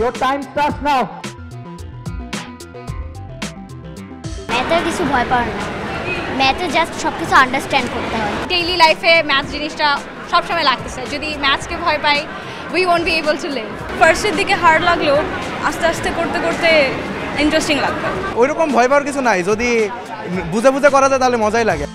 Your time starts now. ম্যাথে কিছু ভয় পাওয়ার না, ম্যাথে জাস্ট সব কিছু আন্ডারস্ট্যান্ড করতে হয়। ডেইলি লাইফে ম্যাথ জিনিসটা সবসময় লাগতেছে, যদি ম্যাথসকে ভয় পাই we won't be able to live. ফার্স্টের দিকে হার্ড লাগলেও আস্তে আস্তে করতে করতে ইন্টারেস্টিং লাগবে। ওইরকম ভয় পাওয়ার কিছু নাই, যদি বুঝে বুঝে করা যায় তাহলে মজাই লাগে।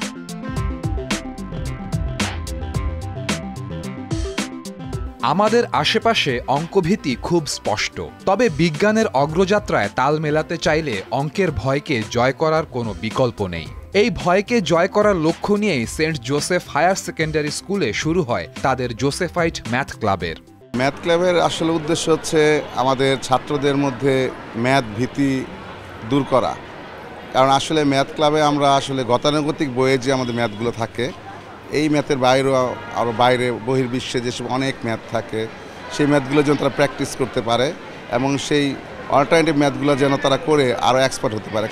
আমাদের আশেপাশে অঙ্কভীতি খুব স্পষ্ট, তবে বিজ্ঞানের অগ্রযাত্রায় তাল মেলাতে চাইলে অঙ্কের ভয়কে জয় করার কোনো বিকল্প নেই। এই ভয়কে জয় করার লক্ষ্য নিয়েই সেন্ট জোসেফ হায়ার সেকেন্ডারি স্কুলে শুরু হয় তাদের জোসেফাইট ম্যাথ ক্লাবের। ম্যাথ ক্লাবের আসলে উদ্দেশ্য হচ্ছে আমাদের ছাত্রদের মধ্যে ম্যাথ ভীতি দূর করা। কারণ আসলে ম্যাথ ক্লাবে আমরা আসলে গতানুগতিক বইয়ে যে আমাদের ম্যাথগুলো থাকে, এই ম্যাথের বাইরেও আরও বাইরে বহির্বিশ্বে যেসব অনেক ম্যাথ থাকে, সেই ম্যাথগুলো যেন তারা প্র্যাকটিস করতে পারে এবং সেই অল্টারনেটিভ ম্যাথগুলো যেন তারা করে আরও এক্সপার্ট হতে পারে।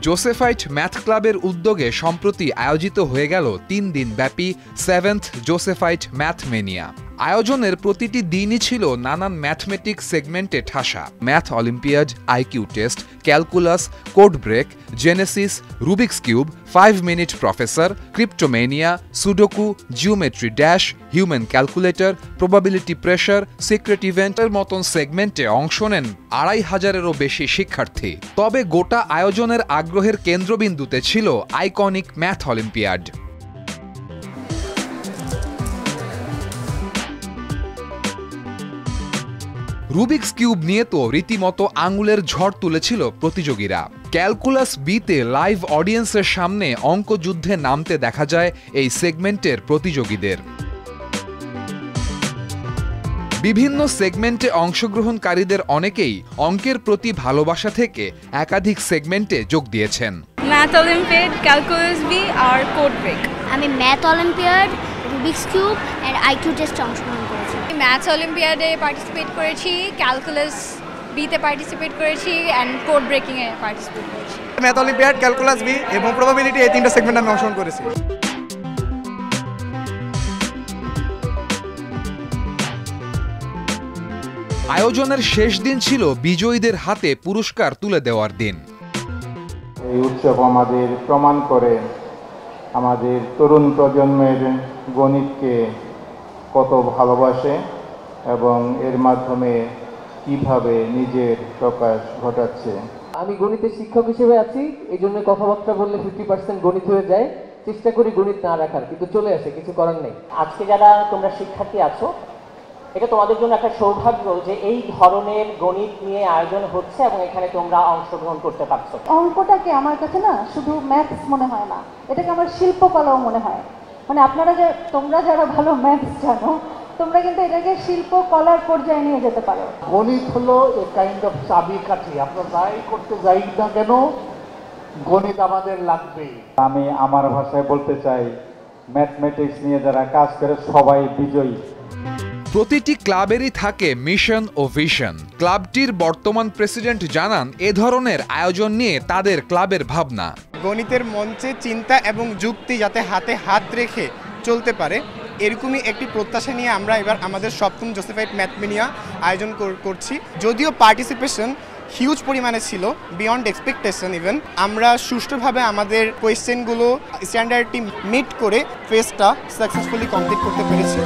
জোসেফাইট ম্যাথ ক্লাবের উদ্যোগে সম্প্রতি আয়োজিত হয়ে গেল 3 দিন ব্যাপী 7th জোসেফাইট ম্যাথ মেনিয়া। আয়োজনের প্রতিটি দিনই ছিল নানান ম্যাথমেটিক্স সেগমেন্টে ঠাসা। Math olympiad, IQ test, calculus, code break, genesis, Rubik's cube, 5 minute professor, cryptomania, sudoku, geometry dash, human calculator, probability pressure, secret ইভেন্টের মতন সেগমেন্টে অংশ নেন 2500-এরও বেশি শিক্ষার্থী। তবে গোটা আয়োজনের আগ্রহের কেন্দ্রবিন্দুতে ছিল iconic math olympiad. Rubik's cube নিয়ে তো রীতিমতো আঙুলের ঝড় তুলেছিল প্রতিযোগীরা। ক্যালকুলাস বিতে লাইভ অডিয়েন্সের সামনে অঙ্কযুদ্ধে নামতে দেখা যায় এই সেগমেন্টের প্রতিযোগীদের। বিভিন্ন সেগমেন্টে অংশগ্রহণকারীদের অনেকেই অঙ্কের প্রতি ভালোবাসা থেকে একাধিক সেগমেন্টে যোগ দিয়েছেন। ম্যাথ অলিম্পিয়াড, ক্যালকুলাস বি আর কোড ব্রেক। আমি math olympiad, Rubik's cube and IQ টেস্টে অংশগ্রহণ করেছি। ম্যাথ অলিম্পিয়াডে পার্টিসিপেট করেছি, ক্যালকুলাস বিতে পার্টিসিপেট করেছি অ্যান্ড কোড ব্রেকিংয়ে পার্টিসিপেট করেছি। ম্যাথ অলিম্পিয়াড, ক্যালকুলাস বি এবং প্রবাবিলিটি, এই 3টা সেগমেন্টে আমি অংশগ্রহণ করেছি। আয়োজনের শেষ দিন ছিল বিজয়ীদের হাতে পুরস্কার তুলে দেওয়ার দিন। এই উৎসব আমাদের প্রমাণ করে আমাদের তরুণ প্রজন্মের গণিতকে কত ভালোবাসে এবং এর মাধ্যমে কিভাবে নিজের প্রকাশ ঘটাচ্ছে। আমি গণিতের শিক্ষক হিসেবে আছি, এই জন্য কথাবার্তা বললে 50% গণিত হয়ে যায়। চেষ্টা করি গণিত না রাখার, কিন্তু চলে আসে, কিছু করার নেই। আজকে যারা তোমরা শিক্ষার্থী আছো, এটা তোমাদের জন্য একটা সৌভাগ্য যে এই ধরনের গণিত নিয়ে আয়োজন হচ্ছে এবং এখানে তোমরা অংশগ্রহণ করতে পারছো। অঙ্কটাকে আমার কাছে না শুধু ম্যাথস মনে হয় না, এটাকে আমার শিল্পকলাও মনে হয়। মানে তোমরা যারা ভালো ম্যাথস জানো, তোমরা কিন্তু এটাকে শিল্পকলার পর্যায়ে নিয়ে যেতে পারো। গণিত হলো এ কাইন্ড অফ চাবিকাঠি। আমরা যাই করতে যাই না কেন, গণিত আমাদের লাগবে। আমি আমার ভাষায় বলতে চাই, ম্যাথমেটিক্স নিয়ে যারা কাজ করে সবাই বিজয়ী। প্রতিটি ক্লাবেরই থাকে মিশন ও ভিশন। ক্লাবটির বর্তমান প্রেসিডেন্ট জানান এ ধরনের আয়োজন নিয়ে তাদের ক্লাবের ভাবনা। গণিতের মঞ্চে চিন্তা এবং যুক্তি যাতে হাতে হাত রেখে চলতে পারে, এরকমই একটি প্রত্যাশা নিয়ে আমরা এবার আমাদের 7ম জোসেফাইট ম্যাথ মেনিয়া আয়োজন করছি। যদিও পার্টিসিপেশন হিউজ পরিমাণে ছিল, বিয়ন্ড এক্সপেকটেশন ইভেন, আমরা সুষ্ঠুভাবে আমাদের কোয়েশ্চেনগুলো স্ট্যান্ডার্ডটি মিট করে ফেজটা সাকসেসফুলি কমপ্লিট করতে পেরেছি।